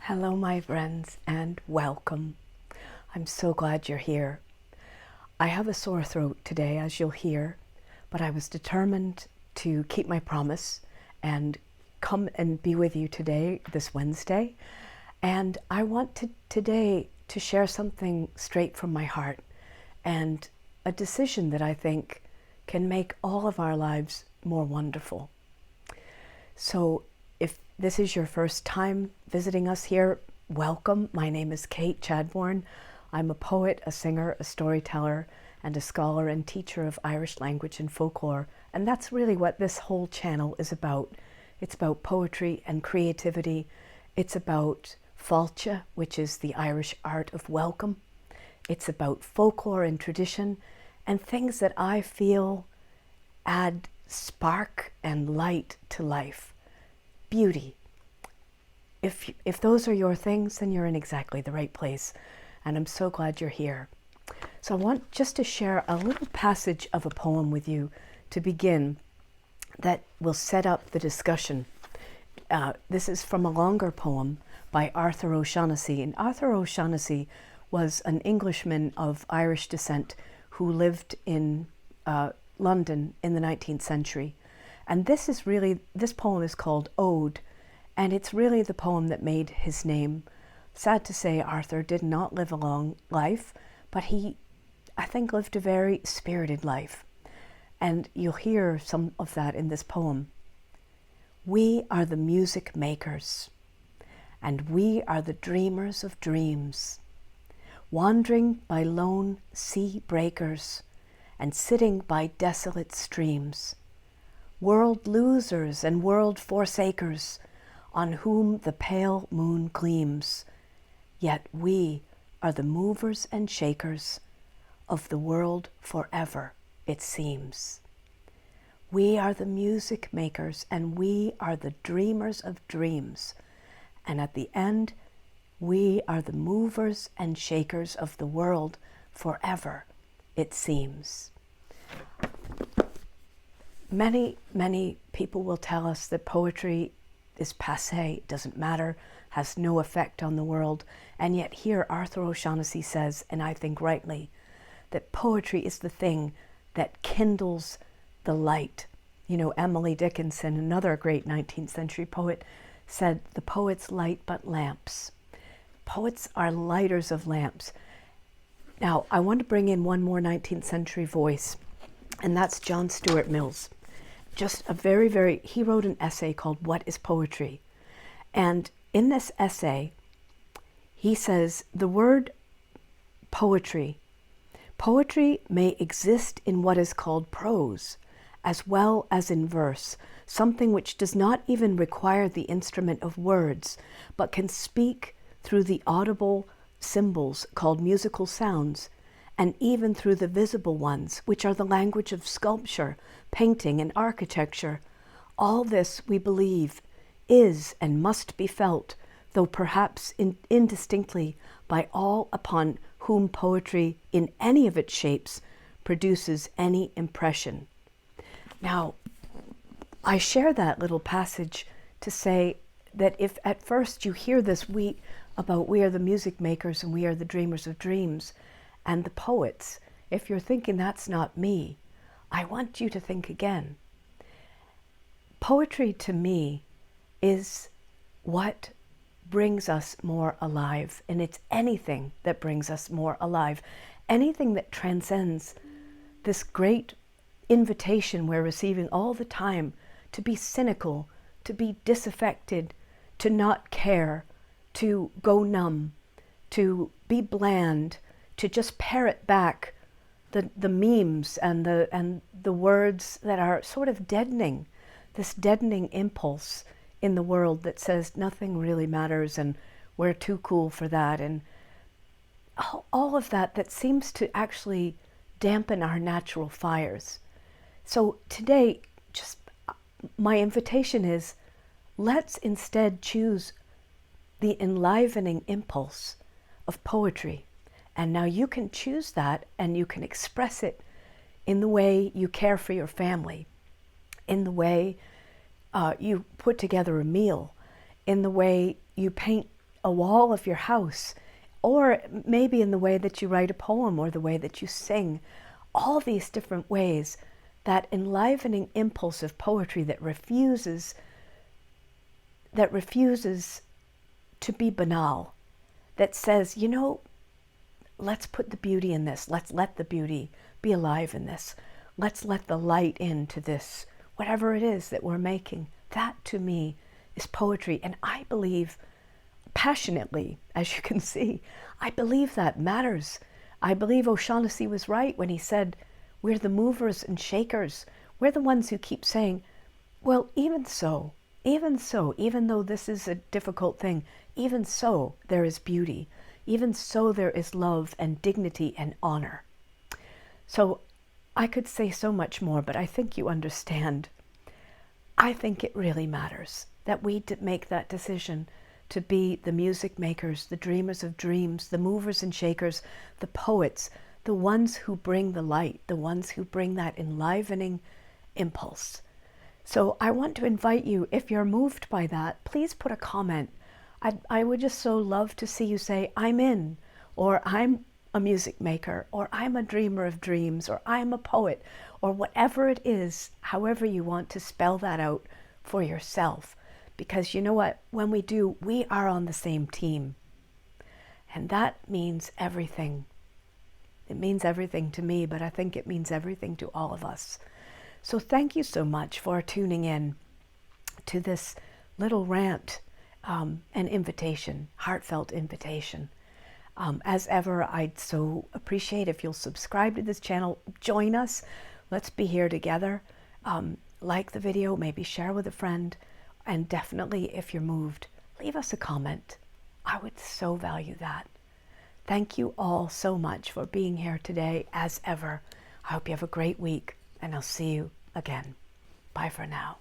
Hello, my friends, and welcome. I'm so glad you're here. I have a sore throat today, as you'll hear, but I was determined to keep my promise and come and be with you today, this Wednesday. And I want today to share something straight from my heart and a decision that I think can make all of our lives more wonderful. So if this is your first time visiting us here, welcome. My name is Kate Chadbourne. I'm a poet, a singer, a storyteller, and a scholar and teacher of Irish language and folklore. And that's really what this whole channel is about. It's about poetry and creativity. It's about fáilte, which is the Irish art of welcome. It's about folklore and tradition and things that I feel add spark and light to life. Beauty. If those are your things, then you're in exactly the right place. And I'm so glad you're here. So I want just to share a little passage of a poem with you to begin that will set up the discussion. This is from a longer poem by Arthur O'Shaughnessy. And Arthur O'Shaughnessy was an Englishman of Irish descent who lived in London in the 19th century. And this poem is called Ode, and it's really the poem that made his name. Sad to say, Arthur did not live a long life, but he, I think, lived a very spirited life. And you'll hear some of that in this poem. We are the music makers, and we are the dreamers of dreams, wandering by lone sea breakers and sitting by desolate streams, world losers and world forsakers, on whom the pale moon gleams. Yet we are the movers and shakers of the world forever, it seems. We are the music makers, and we are the dreamers of dreams. And at the end, we are the movers and shakers of the world forever, it seems. Many people will tell us that poetry is passé, doesn't matter, has no effect on the world. And yet here Arthur O'Shaughnessy says, and I think rightly, that poetry is the thing that kindles the light. You know, Emily Dickinson, another great 19th century poet, said, the poets light but lamps. Poets are lighters of lamps. Now, I want to bring in one more 19th century voice, and that's John Stuart Mill's. Just he wrote an essay called What is Poetry? And in this essay, he says, the word poetry may exist in what is called prose, as well as in verse, something which does not even require the instrument of words, but can speak through the audible symbols called musical sounds, and even through the visible ones, which are the language of sculpture, painting, and architecture. All this, we believe, is and must be felt, though perhaps indistinctly, by all upon whom poetry, in any of its shapes, produces any impression. Now, I share that little passage to say that if at first you hear this about we are the music makers and we are the dreamers of dreams, and the poets, if you're thinking that's not me, I want you to think again. Poetry to me is what brings us more alive, and it's anything that brings us more alive, anything that transcends this great invitation we're receiving all the time to be cynical, to be disaffected, to not care, to go numb, to be bland, to just parrot back the memes and the words that are sort of deadening, this deadening impulse in the world that says nothing really matters and we're too cool for that, and all of that seems to actually dampen our natural fires. So today, just my invitation is, let's instead choose the enlivening impulse of poetry. And now you can choose that, and you can express it in the way you care for your family, in the way you put together a meal, in the way you paint a wall of your house, or maybe in the way that you write a poem or the way that you sing. All these different ways, that enlivening impulse of poetry that refuses to be banal, that says, you know, let's put the beauty in this. Let's let the beauty be alive in this. Let's let the light into this, whatever it is that we're making. That to me is poetry. And I believe passionately, as you can see, I believe that matters. I believe O'Shaughnessy was right when he said, we're the movers and shakers. We're the ones who keep saying, well, even so, even though this is a difficult thing, even so there is beauty. Even so there is love and dignity and honor. So I could say so much more, but I think you understand. I think it really matters that we make that decision to be the music makers, the dreamers of dreams, the movers and shakers, the poets, the ones who bring the light, the ones who bring that enlivening impulse. So I want to invite you, if you're moved by that, please put a comment. I would just so love to see you say, I'm in, or I'm a music maker, or I'm a dreamer of dreams, or I'm a poet, or whatever it is, however you want to spell that out for yourself. Because you know what, when we do, we are on the same team. And that means everything. It means everything to me, but I think it means everything to all of us. So thank you so much for tuning in to this little rant, an invitation, heartfelt invitation. As ever, I'd so appreciate if you'll subscribe to this channel, join us, let's be here together. Like the video, maybe share with a friend, and definitely if you're moved, leave us a comment. I would so value that. Thank you all so much for being here today, as ever. I hope you have a great week, and I'll see you again. Bye for now.